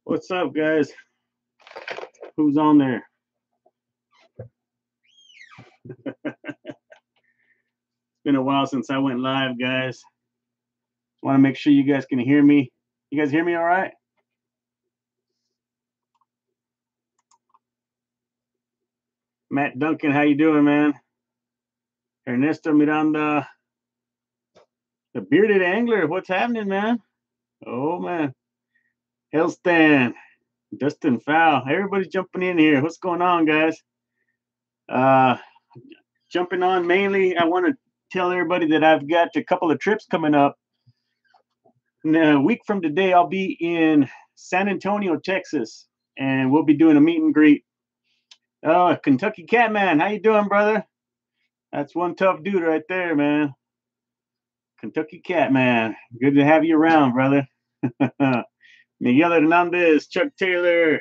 What's up, guys? Who's on there? It's been a while since I went live, guys. Want to make sure you guys can hear me. You guys hear me all right? Matt Duncan, how you doing, man? Ernesto Miranda, the bearded angler. What's happening, man? Oh, man. Hellstan, Dustin Fowl. Everybody's jumping in here. What's going on, guys? Uh, Jumping on mainly, I want to tell everybody that I've got a couple of trips coming up. In a week from today, I'll be in San Antonio, Texas, and we'll be doing a meet and greet. Oh, Kentucky Catman, how you doing, brother? That's one tough dude right there, man. Kentucky Catman, good to have you around, brother. Miguel Hernandez, Chuck Taylor.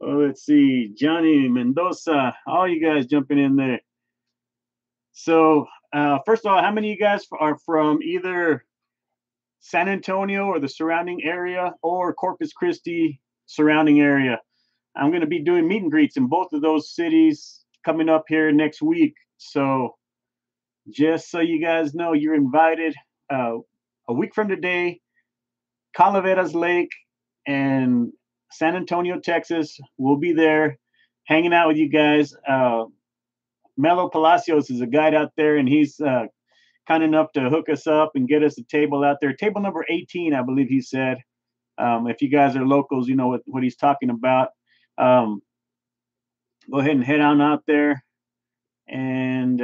Oh, let's see, Johnny Mendoza. All you guys jumping in there. So, first of all, how many of you guys are from either San Antonio or the surrounding area, or Corpus Christi surrounding area? I'm going to be doing meet and greets in both of those cities coming up here next week. So just so you guys know, you're invited. A week from today, Calaveras Lake and San Antonio, Texas. We'll be there hanging out with you guys. Melo Palacios is a guide out there, and he's kind enough to hook us up and get us a table out there. Table number 18, I believe he said. If you guys are locals, you know what he's talking about. Go ahead and head on out there, and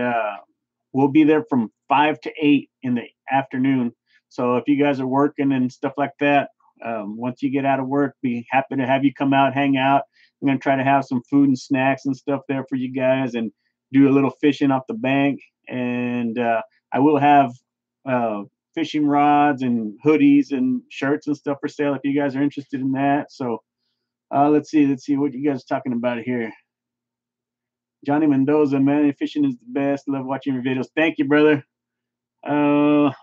we'll be there from 5 to 8 in the afternoon. So if you guys are working and stuff like that, once you get out of work, be happy to have you come out, hang out. I'm going to try to have some food and snacks and stuff there for you guys, and do a little fishing off the bank. And I will have fishing rods and hoodies and shirts and stuff for sale if you guys are interested in that. So let's see what you guys are talking about here. Johnny Mendoza, man, fishing is the best. Love watching your videos. Thank you, brother.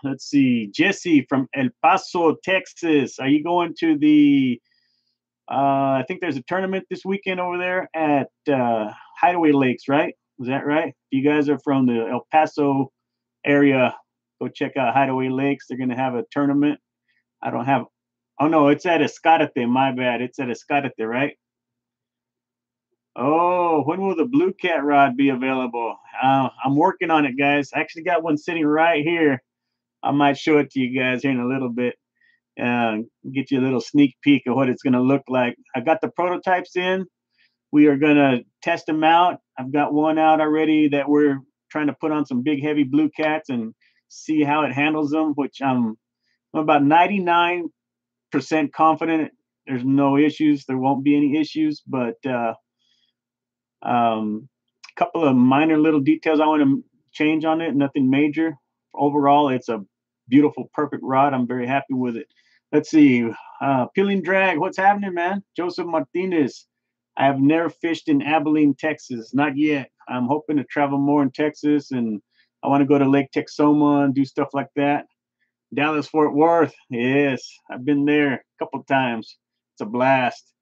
Let's see, Jesse from El Paso, Texas. Are you going to the? I think there's a tournament this weekend over there at Hideaway Lakes, right? Is that right? If you guys are from the El Paso area, go check out Hideaway Lakes. They're going to have a tournament. I don't have. Oh no, it's at Escarate. My bad. It's at Escarate, right? Oh, when will the Blue Cat rod be available? I'm working on it, guys. I actually got one sitting right here. I might show it to you guys here in a little bit. Get you a little sneak peek of what it's going to look like. I got the prototypes in. We are going to test them out. I've got one out already that we're trying to put on some big, heavy Blue Cats and see how it handles them, which I'm about 99% confident there's no issues. There won't be any issues, but a couple of minor little details I want to change on it. Nothing major. Overall, it's a beautiful, perfect rod. I'm very happy with it. Let's see. Peeling drag. What's happening, man? Joseph Martinez. I have never fished in Abilene, Texas. Not yet. I'm hoping to travel more in Texas, and I want to go to Lake Texoma and do stuff like that. Dallas Fort Worth. Yes, I've been there a couple times. It's a blast.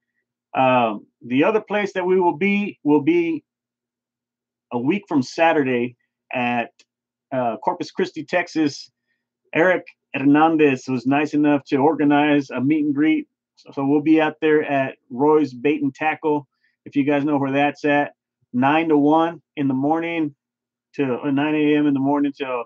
The other place that we will be a week from Saturday at Corpus Christi, Texas. Eric Hernandez was nice enough to organize a meet and greet. So we'll be out there at Roy's Bait and Tackle. If you guys know where that's at, 9 to 1 in the morning to 9 a.m. in the morning till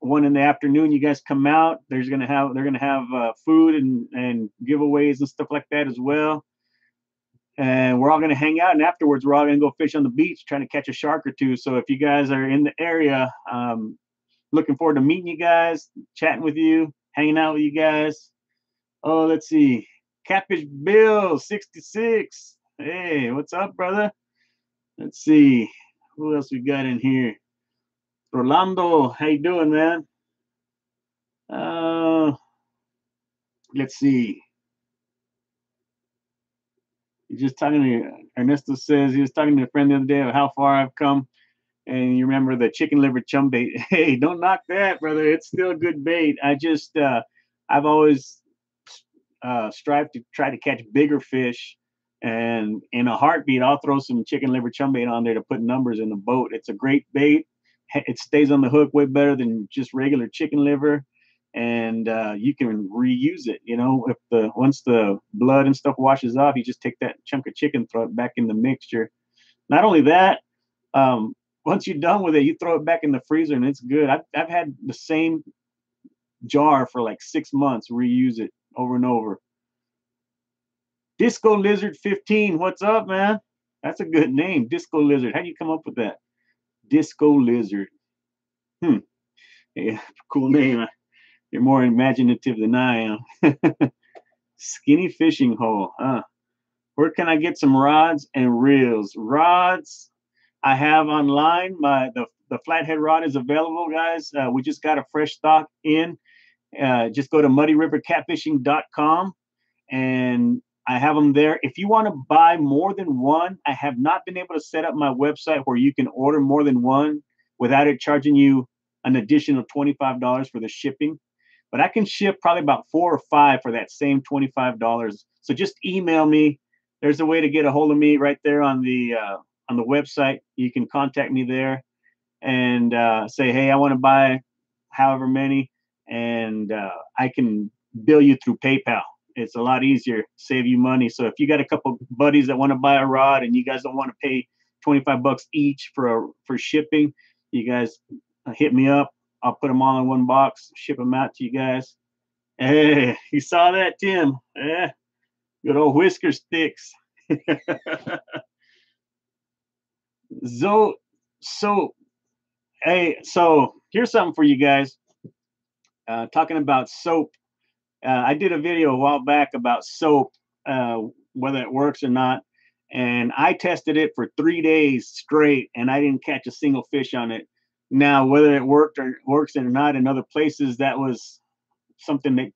1 in the afternoon. You guys come out. They're gonna have food and giveaways and stuff like that as well. And we're all going to hang out, and afterwards we're all going to go fish on the beach trying to catch a shark or two. So if you guys are in the area, looking forward to meeting you guys, chatting with you, hanging out with you guys. Oh, let's see. Catfish Bill 66. Hey, what's up, brother? Let's see. Who else we got in here? Rolando, how you doing, man? Let's see. He's just talking to Ernesto says he was talking to a friend the other day of how far I've come. And you remember the chicken liver chum bait. Hey, don't knock that, brother. It's still a good bait. I've always strive to try to catch bigger fish. And in a heartbeat, I'll throw some chicken liver chum bait on there to put numbers in the boat. It's a great bait. It stays on the hook way better than just regular chicken liver, and you can reuse it. You know, if the once the blood and stuff washes off, you just take that chunk of chicken, throw it back in the mixture. Not only that, um, once you're done with it, you throw it back in the freezer and it's good. I've had the same jar for like 6 months, reuse it over and over. Disco Lizard 15, what's up, man? That's a good name, Disco Lizard. How do you come up with that? Disco Lizard. Hmm. Yeah, cool name. You're more imaginative than I am. Skinny fishing hole. Where can I get some rods and reels? Rods I have online. The flathead rod is available, guys. We just got a fresh stock in. Just go to muddyrivercatfishing.com and I have them there. If you want to buy more than one, I have not been able to set up my website where you can order more than one without it charging you an additional $25 for the shipping. But I can ship probably about 4 or 5 for that same $25. So just email me. There's a way to get a hold of me right there on the website. You can contact me there and say, hey, I want to buy however many, and I can bill you through PayPal. It's a lot easier, save you money. So if you got a couple buddies that want to buy a rod and you guys don't want to pay $25 each for shipping, you guys hit me up. I'll put them all in one box, ship them out to you guys. Hey, you saw that, Tim? Yeah, good old whisker sticks. So, hey, so here's something for you guys. Talking about soap. I did a video a while back about soap, whether it works or not. And I tested it for 3 days straight, and I didn't catch a single fish on it. Now, whether it worked or works or not in other places, that was something that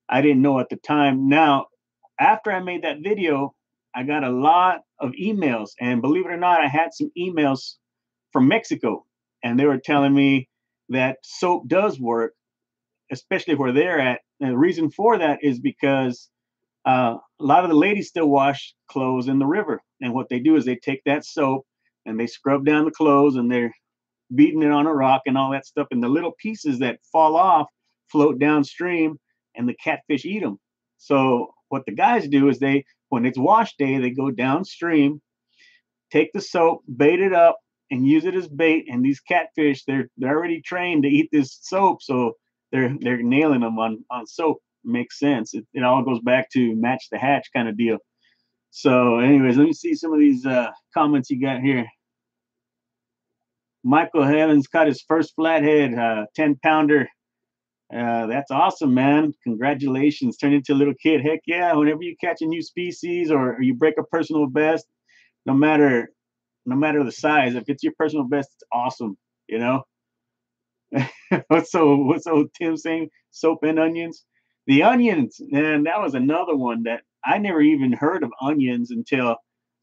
I didn't know at the time. Now, after I made that video, I got a lot of emails, and believe it or not, I had some emails from Mexico, and they were telling me that soap does work, especially where they're at. And the reason for that is because a lot of the ladies still wash clothes in the river, and what they do is they take that soap and they scrub down the clothes, and they're beating it on a rock and all that stuff, and the little pieces that fall off float downstream, and the catfish eat them. So what the guys do is when it's wash day, they go downstream, take the soap, bait it up, and use it as bait. And these catfish, they're already trained to eat this soap, so they're nailing them on soap. Makes sense. It all goes back to match the hatch kind of deal. So, anyways, let me see some of these comments you got here. Michael Evans caught his first flathead, 10-pounder. That's awesome, man. Congratulations. Turn into a little kid. Heck yeah. Whenever you catch a new species or you break a personal best, no matter the size, if it's your personal best, it's awesome, you know? what's old Tim saying? Soap and onions? The onions, man, that was another one that I never even heard of onions until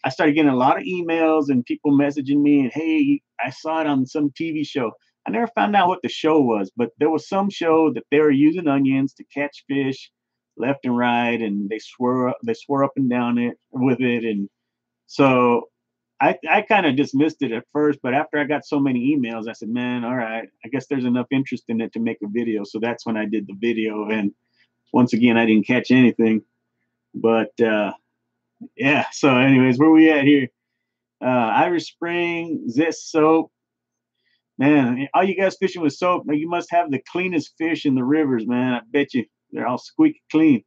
I started getting a lot of emails and people messaging me and, hey, I saw it on some TV show. I never found out what the show was, but there was some show that they were using onions to catch fish left and right, and they swirl up and down it with it. And so I kind of dismissed it at first, but after I got so many emails, I said, man, all right, I guess there's enough interest in it to make a video. So that's when I did the video. And once again, I didn't catch anything. But yeah, so anyways, where we at here? Irish Spring, Zest Soap. Man, all you guys fishing with soap, you must have the cleanest fish in the rivers, man. I bet you they're all squeaky clean.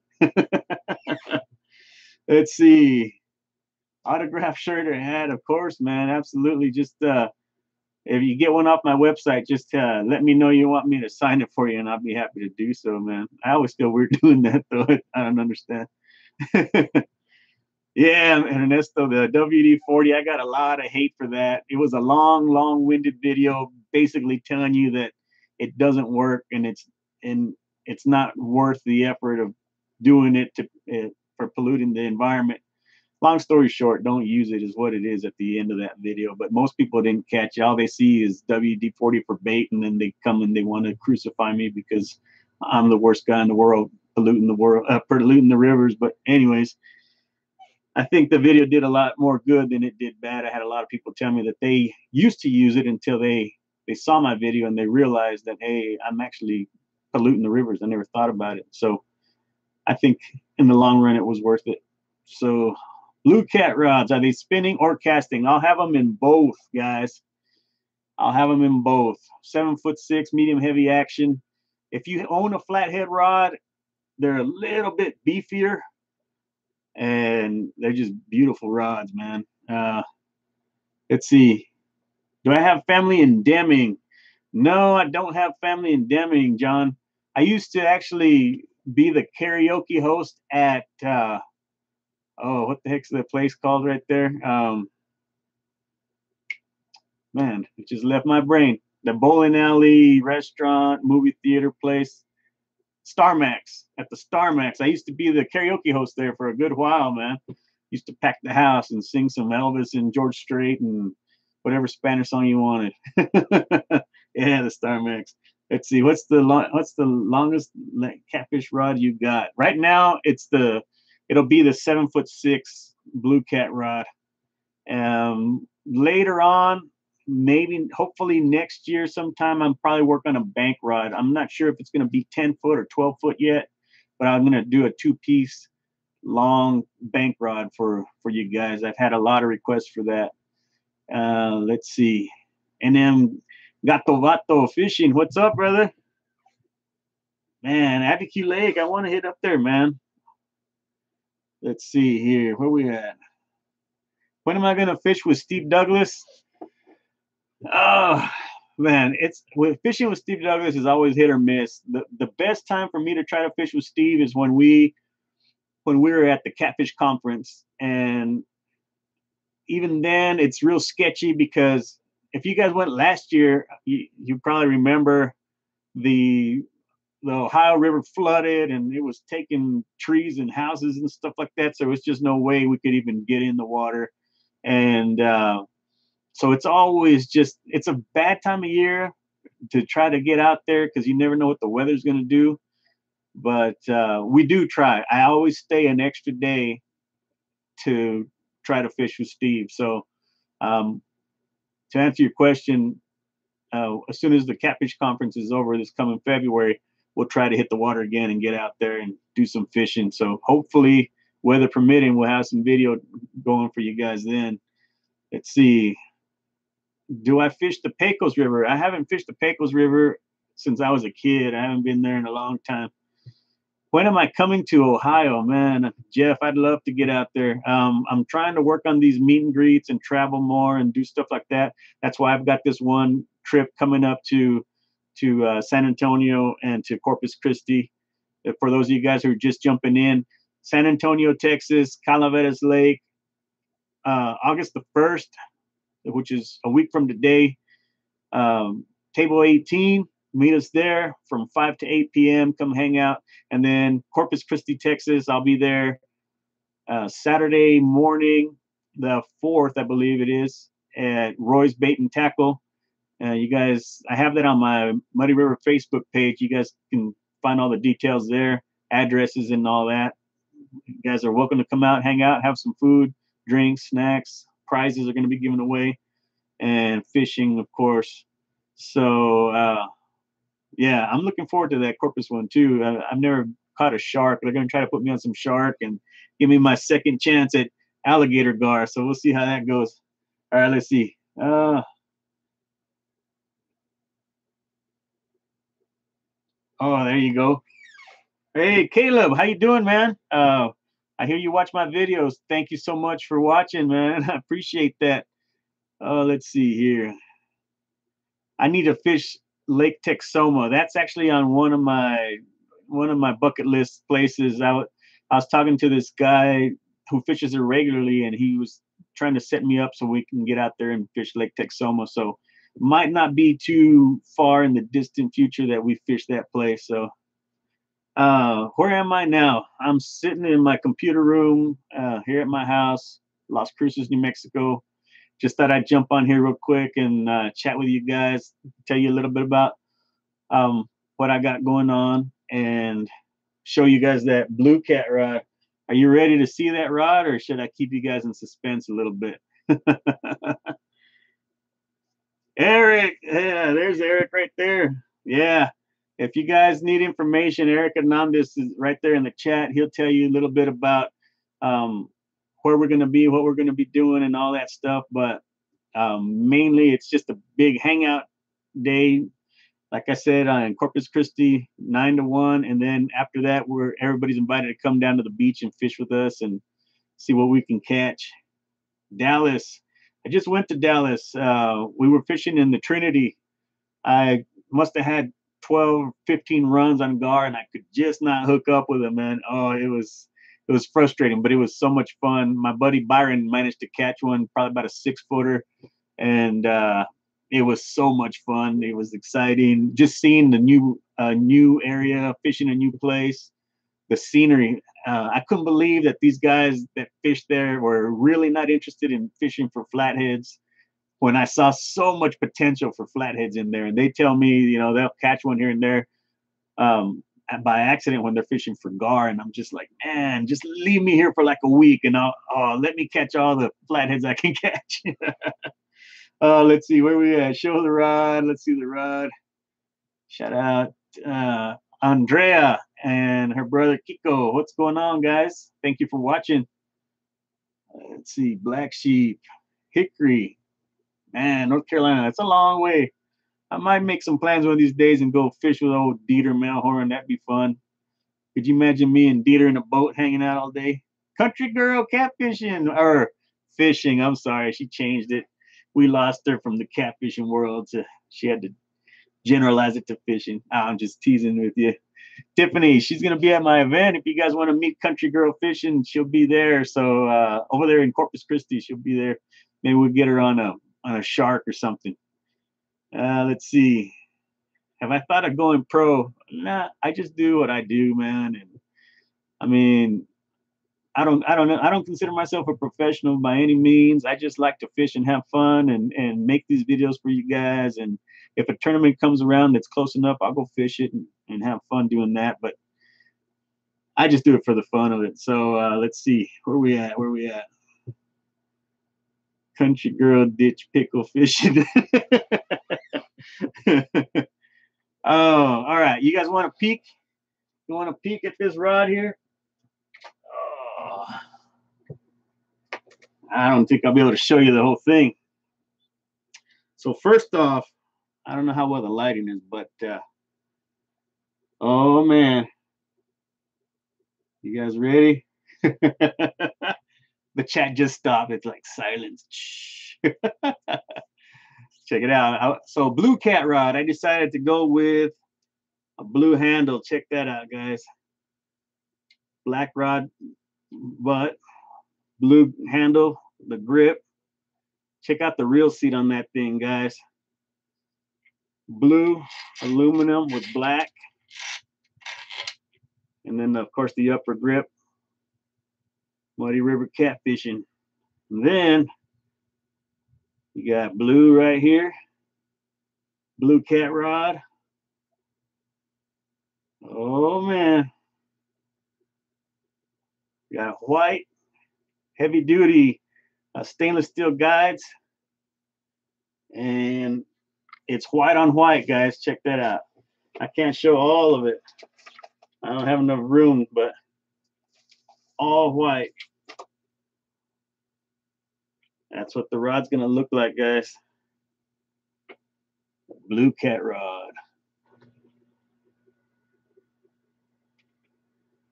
Let's see. Autograph shirt or hat, of course, man. Absolutely. Just if you get one off my website, just let me know you want me to sign it for you, and I'll be happy to do so, man. I always feel weird doing that, though. I don't understand. Yeah, Ernesto, the WD-40, I got a lot of hate for that. It was a long-winded video basically telling you that it doesn't work and it's not worth the effort of doing it for polluting the environment. Long story short, don't use it is what it is at the end of that video. But most people didn't catch it. All they see is WD-40 for bait, and then they come and they want to crucify me because I'm the worst guy in the world polluting the world, polluting the rivers. But anyways, I think the video did a lot more good than it did bad. I had a lot of people tell me that they used to use it until they saw my video and they realized that, hey, I'm actually polluting the rivers. I never thought about it. So I think in the long run it was worth it. So Blue Cat rods, are they spinning or casting? I'll have them in both, guys. I'll have them in both. 7'6", medium heavy action. If you own a flathead rod, they're a little bit beefier, and they're just beautiful rods, man. Let's see. Do I have family in Deming? No, I don't have family in Deming, John. I used to actually be the karaoke host at oh, what the heck's the place called right there? Man, it just left my brain. The bowling alley, restaurant, movie theater place. Starmax, at the Starmax. I used to be the karaoke host there for a good while, man. Used to pack the house and sing some Elvis and George Strait and whatever Spanish song you wanted. Yeah, the Starmax. Let's see, what's the longest catfish rod you got? Right now, it'll be the 7'6" Blue Cat rod. Later on, maybe hopefully next year sometime, I'm probably working on a bank rod. I'm not sure if it's going to be 10 foot or 12 foot yet, but I'm going to do a 2-piece long bank rod for you guys. I've had a lot of requests for that. Let's see. And then Gato Vato Fishing. What's up, brother? Man, Abiquiu Lake. I want to hit up there, man. Let's see here. Where we at? When am I going to fish with Steve Douglas? Oh, man, fishing with Steve Douglas is always hit or miss. The best time for me to try to fish with Steve is when we were at the Catfish Conference, and even then it's real sketchy because if you guys went last year, you probably remember the Ohio River flooded and it was taking trees and houses and stuff like that. So it was just no way we could even get in the water. And so it's a bad time of year to try to get out there because you never know what the weather's going to do. But we do try. I always stay an extra day to try to fish with Steve. So to answer your question, as soon as the Catfish Conference is over this coming February, we'll try to hit the water again and get out there and do some fishing. So hopefully, weather permitting, we'll have some video going for you guys then. Let's see. Do I fish the Pecos River? I haven't fished the Pecos River since I was a kid. I haven't been there in a long time. When am I coming to Ohio? Man, Jeff, I'd love to get out there. I'm trying to work on these meet and greets and travel more and do stuff like that. That's why I've got this one trip coming up to San Antonio and to Corpus Christi. For those of you guys who are just jumping in, San Antonio, Texas, Calaveras Lake, August the 1st, which is a week from today. Table 18, meet us there from 5 to 8 p.m. Come hang out. And then Corpus Christi, Texas, I'll be there Saturday morning, the 4th, I believe it is, at Roy's Bait and Tackle. You guys, I have that on my Muddy River Facebook page. You guys can find all the details there, addresses and all that. You guys are welcome to come out, hang out, have some food, drinks, snacks. Prizes are going to be given away, and fishing, of course. So, yeah, I'm looking forward to that Corpus one too. I've never caught a shark. They're going to try to put me on some shark and give me my second chance at alligator gar. So we'll see how that goes. All right, let's see. Oh, there you go. Hey, Caleb, how you doing, man? I hear you watch my videos. Thank you so much for watching, man. I appreciate that. Let's see here. I need to fish Lake Texoma. That's actually on one of my bucket list places. I was talking to this guy who fishes it regularly, and he was trying to set me up so we can get out there and fish Lake Texoma. So might not be too far in the distant future that we fish that place. So where am I now? I'm sitting in my computer room here at my house, Las Cruces, New Mexico. Just thought I'd jump on here real quick and chat with you guys, tell you a little bit about what I got going on. And show you guys that blue cat rod. Are you ready to see that rod, or should I keep you guys in suspense a little bit? Eric, yeah, there's Eric right there. Yeah. If you guys need information, Eric Hernandez is right there in the chat. He'll tell you a little bit about um, where we're going to be, what we're going to be doing, and all that stuff. But mainly, it's just a big hangout day. Like I said, in Corpus Christi, 9 to 1, and then after that, everybody's invited to come down to the beach and fish with us and see what we can catch. Dallas. I just went to Dallas. We were fishing in the Trinity. I must have had 12, 15 runs on gar, and I could just not hook up with them, man. Oh, it was frustrating, but it was so much fun. My buddy Byron managed to catch one, probably about a 6-footer, and it was so much fun. It was exciting. Just seeing the new area, fishing a new place, the scenery. I couldn't believe that these guys that fished there were really not interested in fishing for flatheads when I saw so much potential for flatheads in there. And they tell me, you know, they'll catch one here and there by accident when they're fishing for gar. And I'm just like, man, just leave me here for like a week and let me catch all the flatheads I can catch. Let's see where we at. Show the rod. Let's see the rod. Shout out Andrea and her brother Kiko. What's going on, guys? Thank you for watching. Let's see, Black Sheep, Hickory. Man, North Carolina, that's a long way. I might make some plans one of these days and go fish with old Dieter Melhorn. That'd be fun. Could you imagine me and Dieter in a boat hanging out all day? Country girl catfishing or fishing. I'm sorry, she changed it. We lost her from the catfishing world she had to generalize it to fishing. I'm just teasing with you. Tiffany, she's gonna be at my event. If you guys want to meet Country Girl Fishing, she'll be there. So over there in Corpus Christi, she'll be there. Maybe we'll get her on a shark or something. Let's see. Have I thought of going pro? Nah, I just do what I do, man. And I mean, I don't consider myself a professional by any means. I just like to fish and have fun and make these videos for you guys. And if a tournament comes around that's close enough, I'll go fish it and have fun doing that. But I just do it for the fun of it. So let's see. Where we at? Country girl ditch pickle fishing. Oh, all right. You guys want to peek? You want to peek at this rod here? Oh, I don't think I'll be able to show you the whole thing. So first off, I don't know how well the lighting is, but oh man, you guys ready? The chat just stopped. It's like silence. Check it out. So blue cat rod. I decided to go with a blue handle. Check that out, guys. Black rod butt, blue handle, the grip. Check out the reel seat on that thing, guys. Blue aluminum with black. And then, of course, the upper grip. Muddy River catfishing. And then you got blue right here. Blue cat rod. Oh, man. You got white, heavy duty stainless steel guides. And it's white on white, guys. Check that out. I can't show all of it. I don't have enough room, but all white. That's what the rod's gonna look like, guys. Blue cat rod.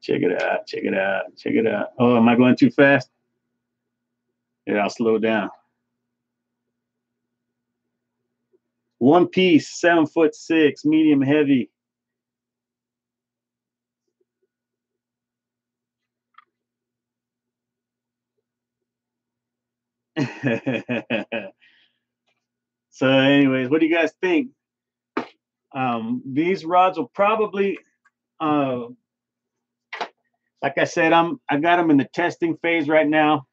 Check it out, check it out, check it out. Oh, am I going too fast? Yeah, I'll slow down. One piece, 7'6", medium heavy. So anyways, what do you guys think? These rods will probably, like I said, I got them in the testing phase right now.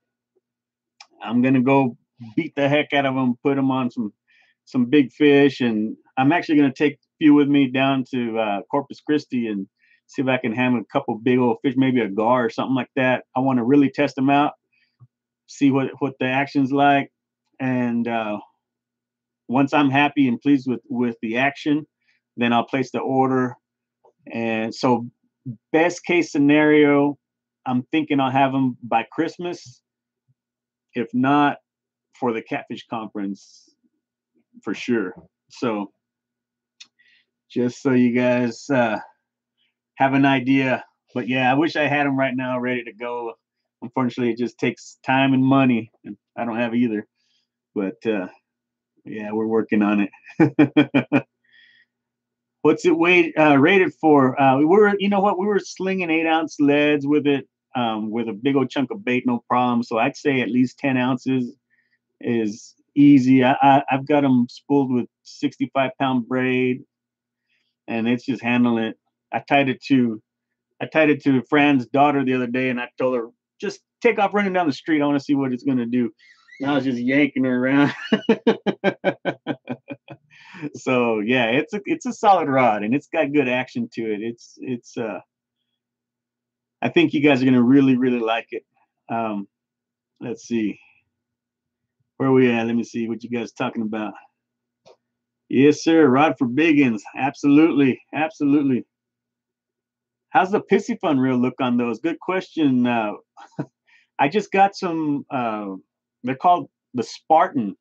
I'm gonna go beat the heck out of them, put them on some big fish, and I'm actually gonna take a few with me down to Corpus Christi and See if I can handle a couple big old fish, maybe a gar or something like that. I want to really test them out, see what the action's like, and once I'm happy and pleased with the action, then I'll place the order. And so, best case scenario, I'm thinking I'll have them by Christmas. If not, for the Catfish Conference, for sure. So, just so you guys have an idea. But yeah, I wish I had them right now, ready to go. Unfortunately, it just takes time and money, and I don't have either. But yeah, we're working on it. What's it rated for? We were, you know what, we were slinging 8-ounce leads with it, with a big old chunk of bait, no problem. So I'd say at least 10 ounces is easy. I've got them spooled with 65-pound braid, and it's just handling it. I tied it to Fran's daughter the other day, and I told her, just take off running down the street. I want to see what it's gonna do. And I was just yanking her around. So yeah, it's a solid rod, and it's got good action to it. It's I think you guys are gonna really like it. Let's see. Where are we at? Let me see what you guys are talking about. Yes, sir. Rod for biggins. Absolutely. Absolutely. How's the Piscifun reel look on those? Good question. I just got some, they're called the Spartan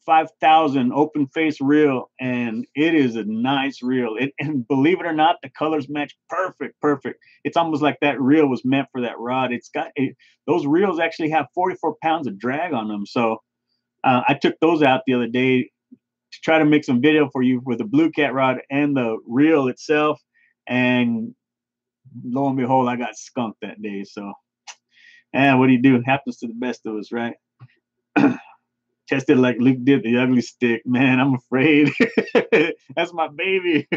5000 open face reel, and it is a nice reel. And believe it or not, the colors match perfect. It's almost like that reel was meant for that rod. Those reels actually have 44 pounds of drag on them. So I took those out the other day to try to make some video for you with the Blue Cat rod and the reel itself. And lo and behold, I got skunked that day. So, and what do you do? It happens to the best of us, right? Tested like Luke did the ugly stick. Man, I'm afraid. That's my baby.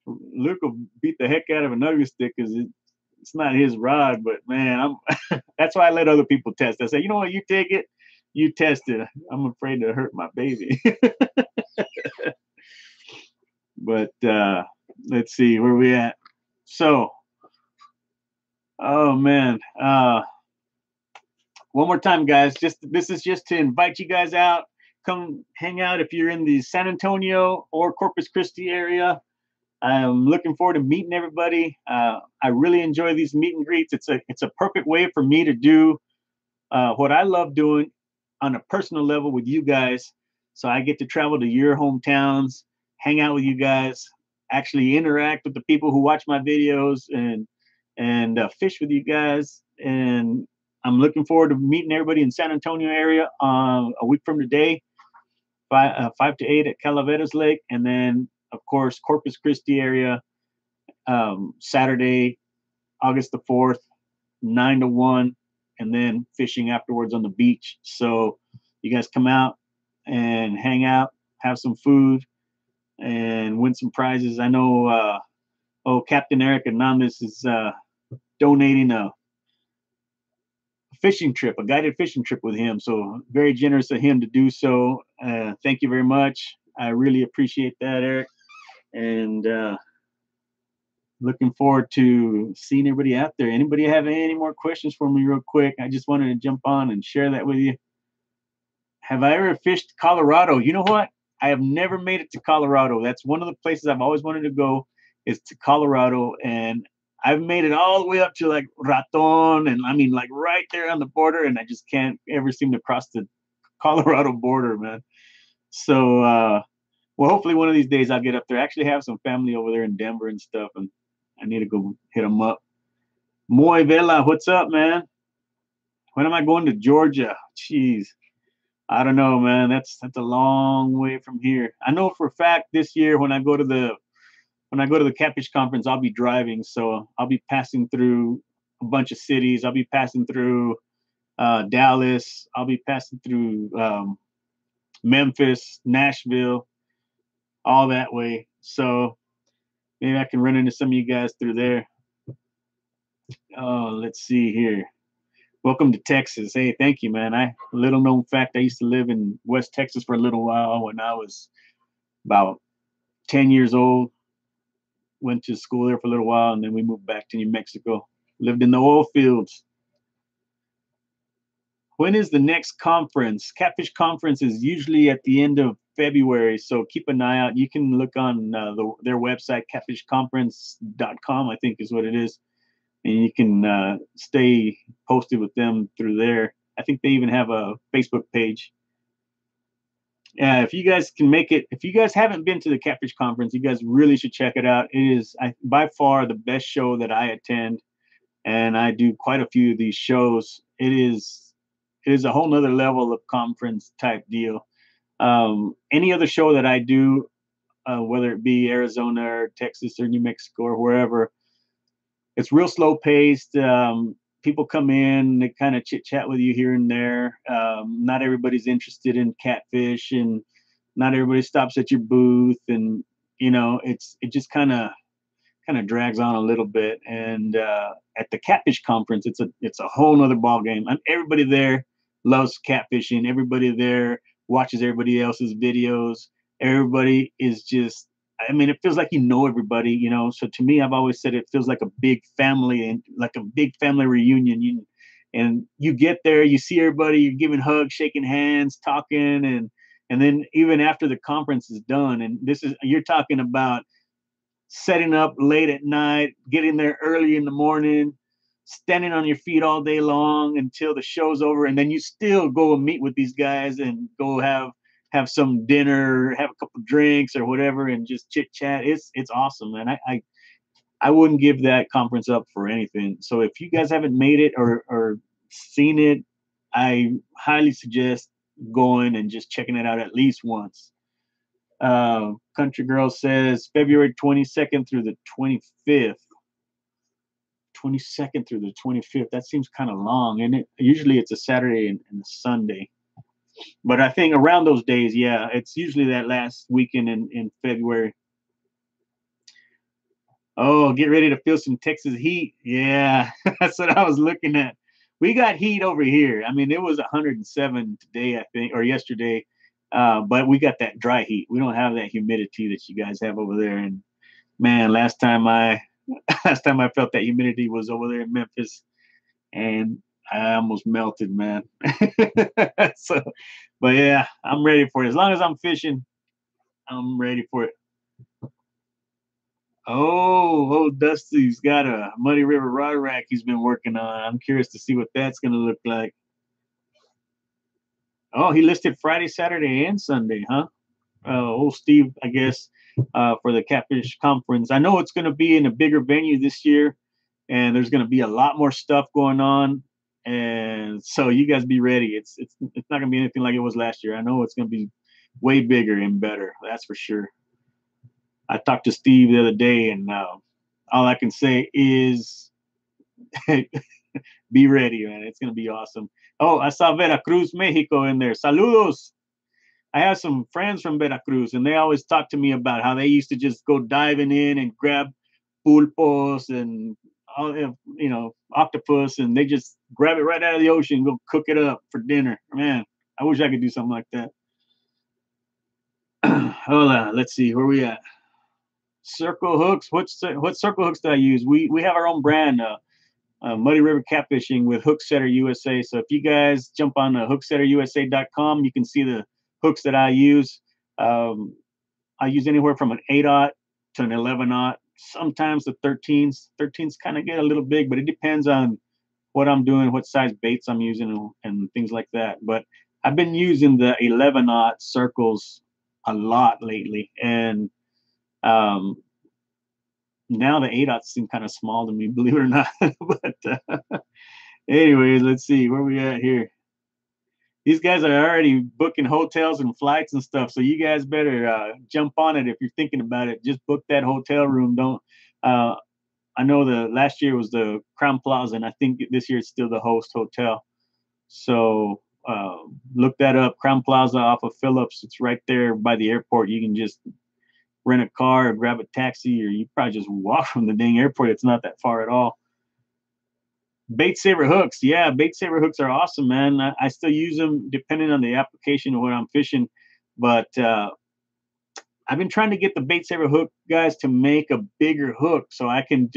Luke will beat the heck out of an ugly stick because it's not his rod. But man, that's why I let other people test. I say, you know what? You take it, you test it. I'm afraid to hurt my baby. But let's see where we at. So, oh man. One more time, guys. This is just to invite you guys out. Come hang out if you're in the San Antonio or Corpus Christi area. I'm looking forward to meeting everybody. I really enjoy these meet and greets. It's a perfect way for me to do what I love doing on a personal level with you guys. So I get to travel to your hometowns, hang out with you guys, actually interact with the people who watch my videos, and fish with you guys. And I'm looking forward to meeting everybody in San Antonio area a week from today, 5 to 8 at Calaveras Lake, and then of course Corpus Christi area Saturday, August the 4th, 9 to 1, and then fishing afterwards on the beach. So you guys come out and hang out, have some food, and win some prizes. I know Captain Eric Hernandez is donating a fishing trip, a guided fishing trip with him. So very generous of him to do so. Thank you very much. I really appreciate that, Eric. And looking forward to seeing everybody out there. Anybody have any more questions for me real quick? I just wanted to jump on and share that with you. Have I ever fished Colorado? You know what? I have never made it to Colorado. That's one of the places I've always wanted to go, is to Colorado. And I've made it all the way up to like Raton, and I mean like right there on the border, and I just can't ever seem to cross the Colorado border, man. So well, hopefully one of these days I'll get up there. I actually have some family over there in Denver and stuff, and I need to go hit them up. Moy Vela, what's up, man? When am I going to Georgia? Jeez. I don't know, man. That's a long way from here. I know for a fact this year when I go to the Catfish Conference, I'll be driving, so I'll be passing through a bunch of cities. I'll be passing through Dallas. I'll be passing through Memphis, Nashville, all that way. So maybe I can run into some of you guys through there. Oh, let's see here. Welcome to Texas. Hey, thank you, man. Little known fact, I used to live in West Texas for a little while when I was about 10 years old. went to school there for a little while, and then we moved back to New Mexico. Lived in the oil fields. When is the next conference? Catfish conference is usually at the end of February, so keep an eye out. You can look on their website, catfishconference.com, I think is what it is, and you can stay posted with them through there. I think they even have a Facebook page. If you guys can make it, if you guys haven't been to the Catfish Conference, you guys really should check it out. It is by far the best show that I attend, and I do quite a few of these shows. It is a whole nother level of conference type deal. Any other show that I do, whether it be Arizona or Texas or New Mexico or wherever, it's real slow paced. People come in, they kind of chit chat with you here and there. Not everybody's interested in catfish, and not everybody stops at your booth, and it just kind of drags on a little bit. And at the Catfish Conference, it's a whole nother ball game. And everybody there loves catfishing. Everybody there watches everybody else's videos. Everybody is just, I mean, it feels like everybody, So to me, I've always said it feels like a big family, and like a big family reunion. And you get there, you see everybody, you're giving hugs, shaking hands, talking, and then even after the conference is done, and you're talking about setting up late at night, getting there early in the morning, standing on your feet all day long until the show's over, and then you still go and meet with these guys and go have some dinner, have a couple drinks or whatever, and just chit chat. It's awesome, man. I wouldn't give that conference up for anything. So if you guys haven't made it or seen it, I highly suggest going and just checking it out at least once. Country Girl says February 22nd through the 25th. 22nd through the 25th. That seems kind of long, and usually it's a Saturday and a Sunday. But I think around those days, yeah, it's usually that last weekend in February. Oh, get ready to feel some Texas heat. Yeah, that's what I was looking at. We got heat over here. I mean, it was 107 today, I think, or yesterday. But we got that dry heat. We don't have that humidity that you guys have over there. And man, last time I felt that humidity was over there in Memphis, and I almost melted, man. So, but yeah, I'm ready for it. As long as I'm fishing, I'm ready for it. Oh, Dusty's got a Muddy River rod rack he's been working on. I'm curious to see what that's going to look like. Oh, he listed Friday, Saturday, and Sunday, huh? Old Steve, I guess, for the Catfish Conference. I know it's going to be in a bigger venue this year, and there's going to be a lot more stuff going on. And so you guys be ready. It's not going to be anything like it was last year. I know it's going to be way bigger and better. That's for sure. I talked to Steve the other day, and all I can say is be ready, man. It's going to be awesome. Oh, I saw Veracruz, Mexico in there. Saludos. I have some friends from Veracruz, and they always talk to me about how they used to just go diving in and grab pulpos and octopus, and they just grab it right out of the ocean and go cook it up for dinner. Man, I wish I could do something like that. Hold on, let's see where we at. Circle hooks. What circle hooks do I use? We have our own brand, Muddy River Catfishing with Hooksetter USA. So if you guys jump on hooksetterusa.com, you can see the hooks that I use. I use anywhere from an 8/0 to an 11/0. Sometimes the 13s. 13s kind of get a little big, but it depends on what I'm doing, what size baits I'm using, and things like that. But I've been using the 11/0 circles a lot lately, and now the 8/0 seem kind of small to me, believe it or not. But anyways, let's see where we at here. These guys are already booking hotels and flights and stuff, so you guys better jump on it if you're thinking about it. Just book that hotel room. Don't. I know the last year was the Crown Plaza, and I think this year it's still the Host Hotel. So look that up. Crown Plaza off of Phillips. It's right there by the airport. You can just rent a car or grab a taxi, or you probably just walk from the dang airport. It's not that far at all. Bait Saver hooks. Yeah, Bait Saver hooks are awesome, man. I still use them depending on the application of what I'm fishing. But I've been trying to get the Bait Saver hook guys to make a bigger hook so I can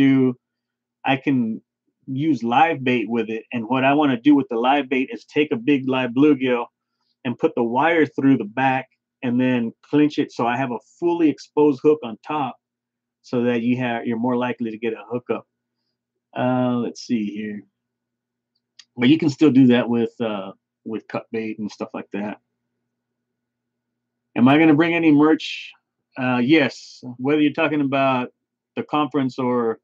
use live bait with it. And what I want to do with the live bait is take a big live bluegill and put the wire through the back and then clinch it so I have a fully exposed hook on top, so that you're more likely to get a hookup. Let's see here, but you can still do that with cut bait and stuff like that. Am I going to bring any merch? Yes, whether you're talking about the conference or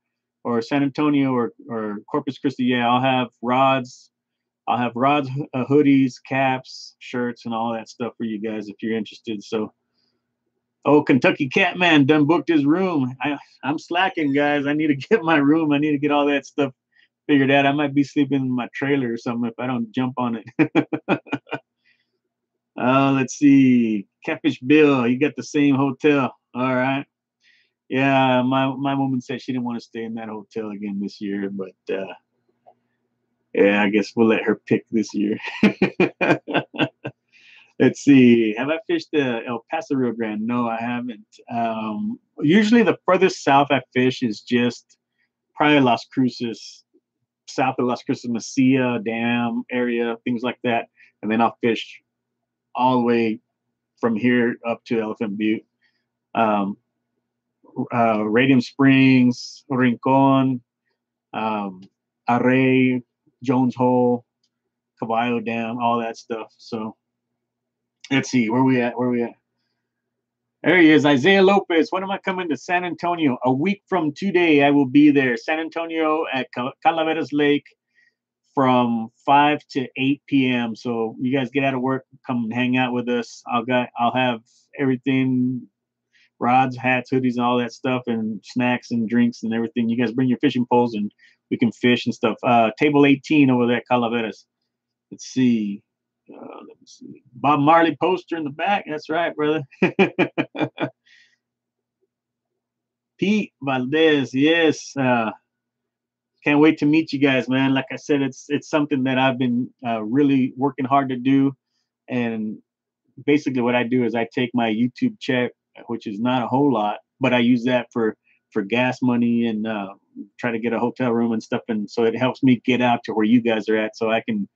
San Antonio or Corpus Christi, yeah, I'll have rods. I'll have rods, hoodies, caps, shirts, and all that stuff for you guys if you're interested. So, oh, Kentucky Catman done booked his room. I'm slacking, guys. I need to get my room. I need to get all that stuff figured out. I might be sleeping in my trailer or something if I don't jump on it. Let's see. Catfish Bill, you got the same hotel. All right. Yeah, my woman said she didn't want to stay in that hotel again this year, but yeah, I guess we'll let her pick this year. Let's see. Have I fished the El Paso Rio Grande? No, I haven't. Usually the furthest south I fish is just probably Las Cruces, south of Las Cruces, Mesilla Dam area, things like that. And then I'll fish all the way from here up to Elephant Butte. Radium Springs, Rincon, Array, Jones Hole, Caballo Dam, all that stuff. So let's see, where we at? There he is, Isaiah Lopez. When am I coming to San Antonio? A week from today, I will be there. San Antonio at Calaveras Lake from 5 to 8 p.m. So you guys get out of work, come hang out with us. I'll have everything, rods, hats, hoodies, and all that stuff, and snacks and drinks and everything. You guys bring your fishing poles and we can fish and stuff. Table 18 over there at Calaveras. Let's see. Let me see. Bob Marley poster in the back. That's right, brother. Pete Valdez. Yes. Can't wait to meet you guys, man. Like I said, it's something that I've been really working hard to do. And basically what I do is I take my YouTube check, which is not a whole lot, but I use that for gas money and try to get a hotel room and stuff. And so it helps me get out to where you guys are at so I can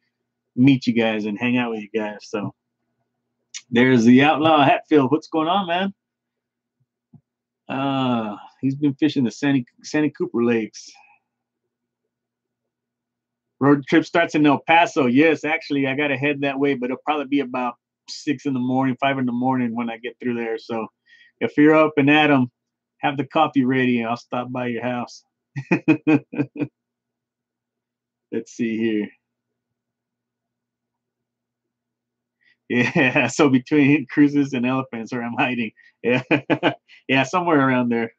meet you guys and hang out with you guys. So there's the Outlaw Hatfield. What's going on, man? He's been fishing the Sandy Cooper Lakes. Road trip starts in El Paso. Yes, actually, I got to head that way, but it'll probably be about 6 in the morning, 5 in the morning when I get through there. So if you're up and at 'em, have the coffee ready and I'll stop by your house. Let's see here. Yeah, so between cruises and elephants, where I'm hiding. Yeah, yeah, somewhere around there.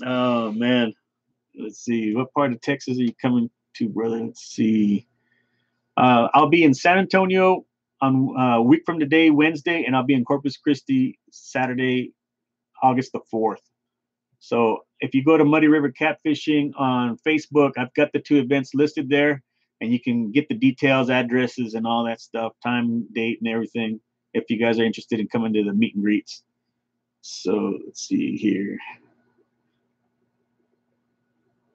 Oh man, let's see. What part of Texas are you coming to, brother? Let's see. I'll be in San Antonio on a week from today, Wednesday, and I'll be in Corpus Christi Saturday, August the 4th. So if you go to Muddy River Catfishing on Facebook, I've got the 2 events listed there. And you can get the details, addresses, and all that stuff, time, date, and everything, if you guys are interested in coming to the meet and greets. So let's see here.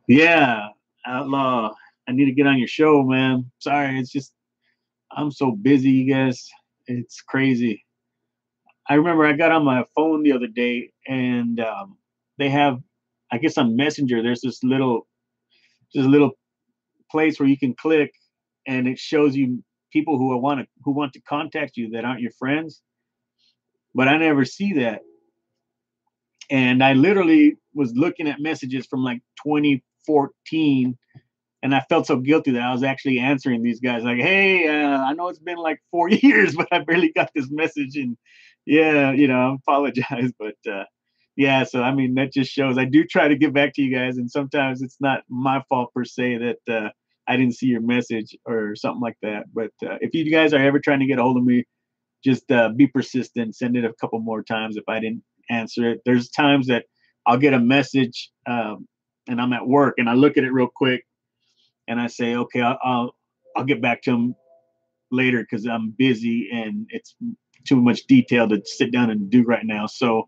Yeah, Outlaw, I need to get on your show, man. Sorry, it's just I'm so busy, you guys. It's crazy. I remember I got on my phone the other day, and they have, I guess on Messenger, there's this little place where you can click and it shows you people who want to contact you that aren't your friends, but I never see that. And I literally was looking at messages from like 2014 and I felt so guilty that I was actually answering these guys like, hey, I know it's been like 4 years, but I barely got this message. And yeah, I apologize, but yeah, so I mean, that just shows I do try to get back to you guys, and sometimes it's not my fault per se that I didn't see your message or something like that. But if you guys are ever trying to get a hold of me, just be persistent. Send it a couple more times if I didn't answer it. There's times that I'll get a message and I'm at work and I look at it real quick and I say, okay, I'll get back to them later because I'm busy and it's too much detail to sit down and do right now. So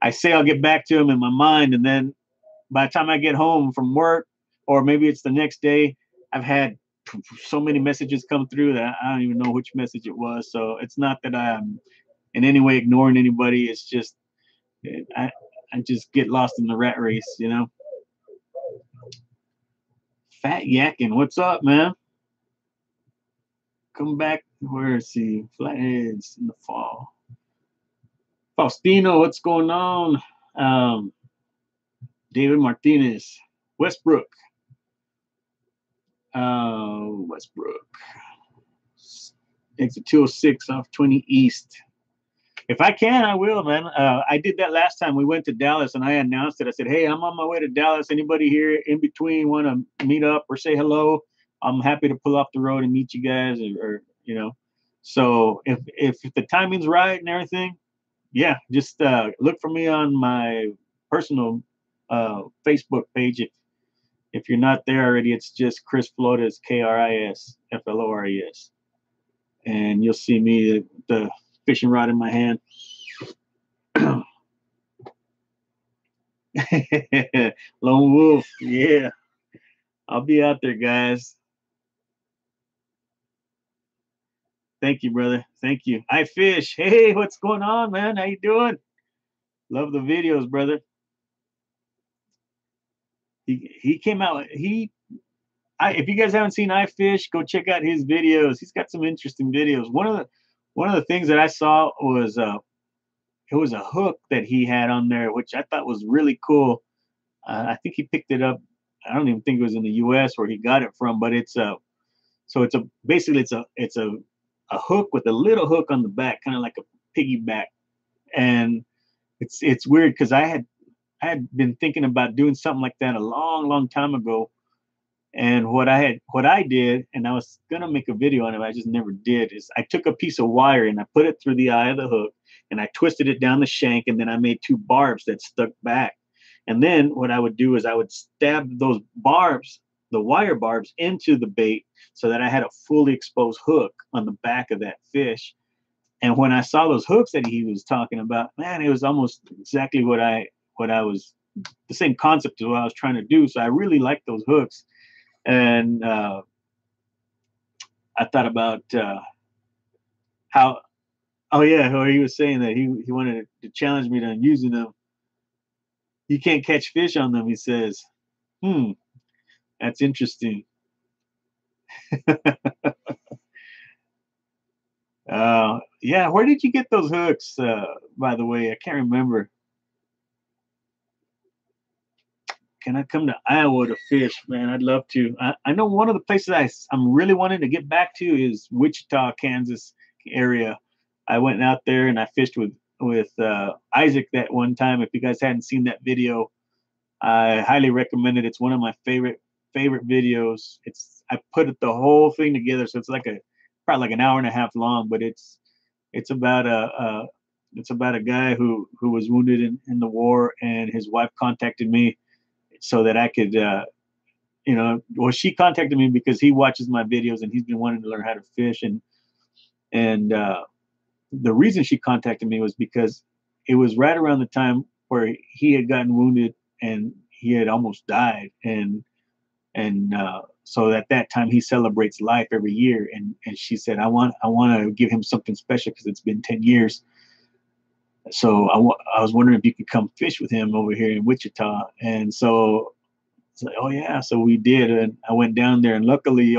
I say I'll get back to him in my mind, and then by the time I get home from work, or maybe it's the next day, I've had so many messages come through that I don't even know which message it was. So it's not that I'm in any way ignoring anybody. It's just I I just get lost in the rat race, you know. Fat Yakin, what's up, man? Come back. Where is he? Flatheads in the fall. Faustino, what's going on? Um, David Martinez, Westbrook. Westbrook. Exit 206 off 20 East. If I can, I will, man. I did that last time. We went to Dallas, and I announced it. I said, "Hey, I'm on my way to Dallas. Anybody here in between want to meet up or say hello? I'm happy to pull off the road and meet you guys." Or you know, so if the timing's right and everything, yeah, just look for me on my personal Facebook page. If you're not there already, it's just Chris Flores, KrisFlores, and you'll see me the fishing rod in my hand. Lone Wolf, yeah. I'll be out there, guys. Thank you, brother. Thank you. I fish. Hey, what's going on, man? How you doing? Love the videos, brother. He came out. If you guys haven't seen I Fish, go check out his videos. He's got some interesting videos. One of the things that I saw was it was a hook that he had on there, which I thought was really cool. I think he picked it up. I don't even think it was in the U.S. where he got it from, but basically it's a hook with a little hook on the back, kind of like a piggyback, and it's weird because I had been thinking about doing something like that a long, long time ago. And what I did, and I was gonna make a video on it, but I just never did, is I took a piece of wire and I put it through the eye of the hook and I twisted it down the shank, and then I made two barbs that stuck back. And then what I would do is I would stab those barbs, the wire barbs, into the bait so that I had a fully exposed hook on the back of that fish. And when I saw those hooks that he was talking about, man, it was almost exactly what I was the same concept as what I was trying to do. So I really liked those hooks. And I thought about how, oh yeah, how he was saying that he wanted to challenge me to using them. You can't catch fish on them, he says. Hmm, that's interesting. Yeah, where did you get those hooks? By the way, I can't remember. Can I come to Iowa to fish, man? I'd love to. I know one of the places I'm really wanting to get back to is Wichita, Kansas area. I went out there and I fished with Isaac that one time. If you guys hadn't seen that video, I highly recommend it. It's one of my favorite videos. I put the whole thing together, so it's probably like an hour and a half long, but it's about a guy who was wounded in the war, and his wife contacted me so that I could, well, she contacted me because he watches my videos and he's been wanting to learn how to fish. And the reason she contacted me was because it was right around the time where he had gotten wounded and he had almost died. And so at that time he celebrates life every year. And she said, I want to give him something special because it's been 10 years. So I was wondering if you could come fish with him over here in Wichita. And so it's like, oh yeah, so we did, and I went down there, and luckily,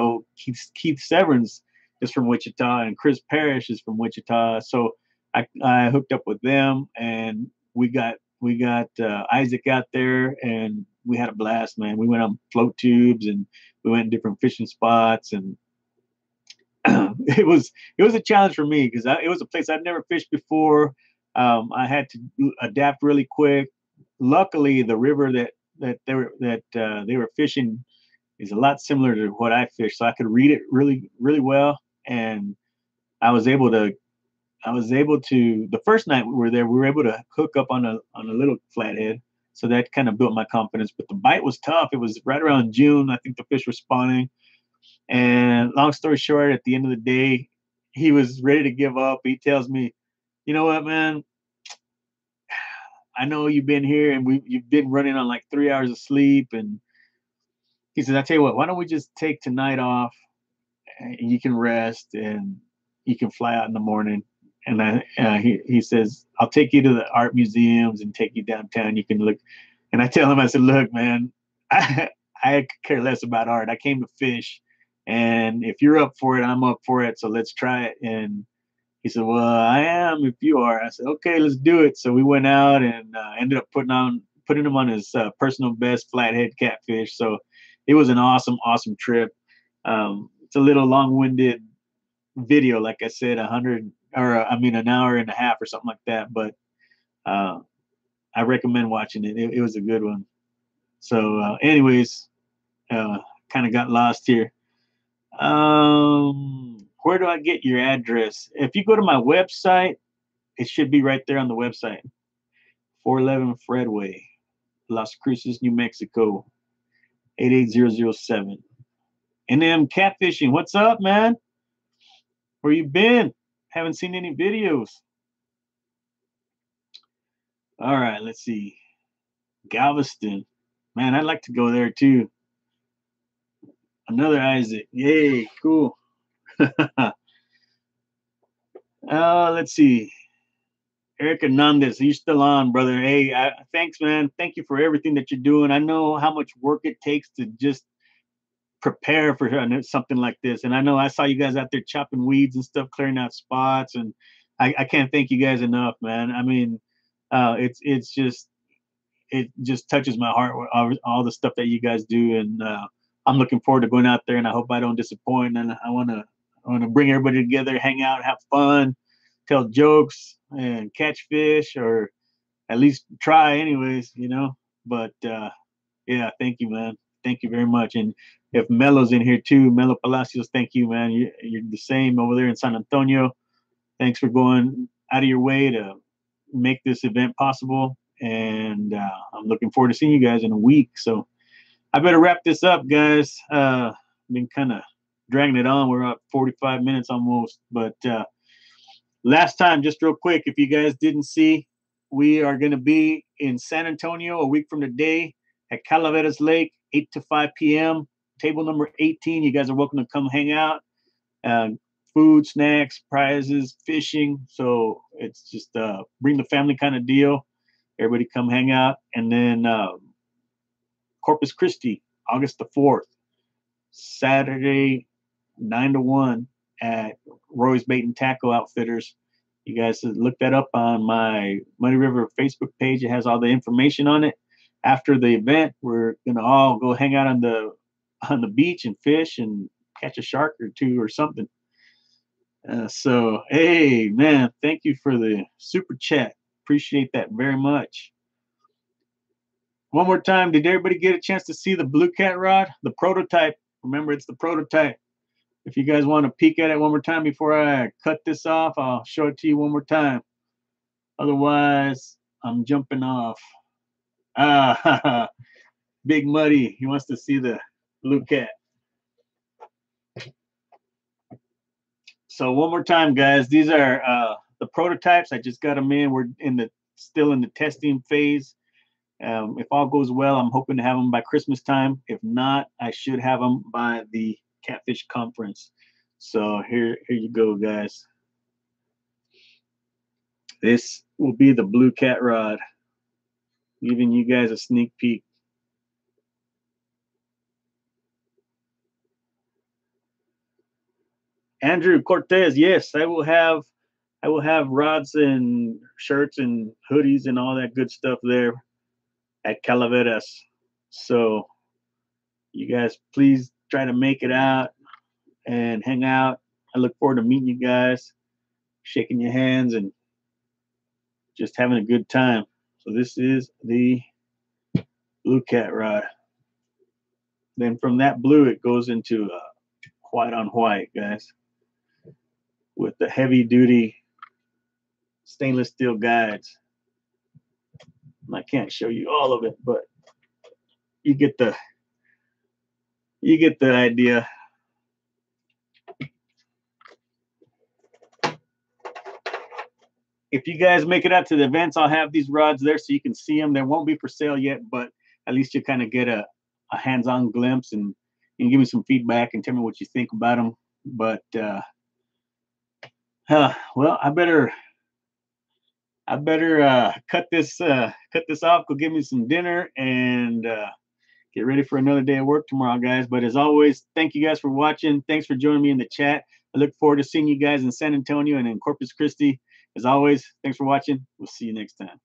Keith Severance is from Wichita, and Chris Parrish is from Wichita, so I hooked up with them, and we got Isaac out there, and we had a blast, man. We went on float tubes, and we went in different fishing spots, and it was a challenge for me because it was a place I'd never fished before. I had to adapt really quick. Luckily, the river that they were fishing is a lot similar to what I fish, so I could read it really really well. And I was able to the first night we were there, we were able to hook up on a little flathead, so that kind of built my confidence. But the bite was tough. It was right around June. I think the fish were spawning. And long story short, at the end of the day, he was ready to give up. He tells me, you know what, man? I know you've been here and you've been running on like 3 hours of sleep. And he says, I tell you what, why don't we just take tonight off and you can rest and you can fly out in the morning. And he says, I'll take you to the art museums and take you downtown. You can look. And I tell him, I said, look, man, I could care less about art. I came to fish. And if you're up for it, I'm up for it. So let's try it. And he said, well, I am if you are. I said, okay, let's do it. So we went out and ended up putting him on his personal best flathead catfish. So it was an awesome trip. It's a little long-winded video, like I said, an hour and a half or something like that. But I recommend watching it. It was a good one. So, anyways, kind of got lost here. Where do I get your address? If you go to my website, it should be right there on the website. 411 Fredway, Las Cruces, New Mexico, 88007. And then catfishing. What's up, man? Where you been? Haven't seen any videos. All right, let's see. Galveston. Man, I'd like to go there too. Another Isaac. Yay, cool. Let's see. Eric Hernandez, you still on, brother. Hey, thanks, man. Thank you for everything that you're doing. I know how much work it takes to just prepare for something like this. And I know I saw you guys out there chopping weeds and stuff, clearing out spots. And I can't thank you guys enough, man. I mean, it just touches my heart with all the stuff that you guys do. And I'm looking forward to going out there, and I hope I don't disappoint. And I want to bring everybody together, hang out, have fun, tell jokes, and catch fish, or at least try, anyways. But yeah, thank you, man. Thank you very much. And if Melo's in here too, Melo Palacios, thank you, man. You're the same over there in San Antonio. Thanks for going out of your way to make this event possible. And I'm looking forward to seeing you guys in a week. So I better wrap this up, guys. Been kind of dragging it on. We're up 45 minutes almost. But last time, just real quick, if you guys didn't see, we are going to be in San Antonio a week from today at Calaveras Lake, 8 to 5 p.m. Table number 18. You guys are welcome to come hang out. Food, snacks, prizes, fishing. So it's just bring the family kind of deal. Everybody come hang out. And then Corpus Christi, August the 4th, Saturday, 9 to 1 at Roy's Bait and Tackle Outfitters. You guys look that up on my Muddy River Facebook page. It has all the information on it. After the event, we're gonna all go hang out on the beach and fish and catch a shark or two or something. So, hey, man, thank you for the super chat. Appreciate that very much. One more time, did everybody get a chance to see the Blue Cat rod? The prototype. Remember, it's the prototype. If you guys want to peek at it one more time before I cut this off, I'll show it to you one more time. Otherwise, I'm jumping off. Big Muddy, he wants to see the Blue Cat. So one more time, guys, these are the prototypes. I just got them in. We're still in the testing phase. If all goes well, I'm hoping to have them by Christmas time. If not, I should have them by the Catfish Conference. So here you go, guys. This will be the Blue Cat rod, giving you guys a sneak peek. Andrew Cortez, yes, I will have rods and shirts and hoodies and all that good stuff there at Calaveras. So you guys please try to make it out and hang out. I look forward to meeting you guys, shaking your hands, and just having a good time. So this is the Blue Cat rod. Then from that blue, it goes into white on white, guys, with the heavy duty stainless steel guides. I can't show you all of it, but you get the idea. if you guys make it out to the events, I'll have these rods there so you can see them. They won't be for sale yet, but at least you kind of get a hands-on glimpse, and you can give me some feedback and tell me what you think about them. But well, I better cut this off. Go get me some dinner and get ready for another day of work tomorrow, guys. But as always, thank you guys for watching. Thanks for joining me in the chat. I look forward to seeing you guys in San Antonio and in Corpus Christi. As always, thanks for watching. We'll see you next time.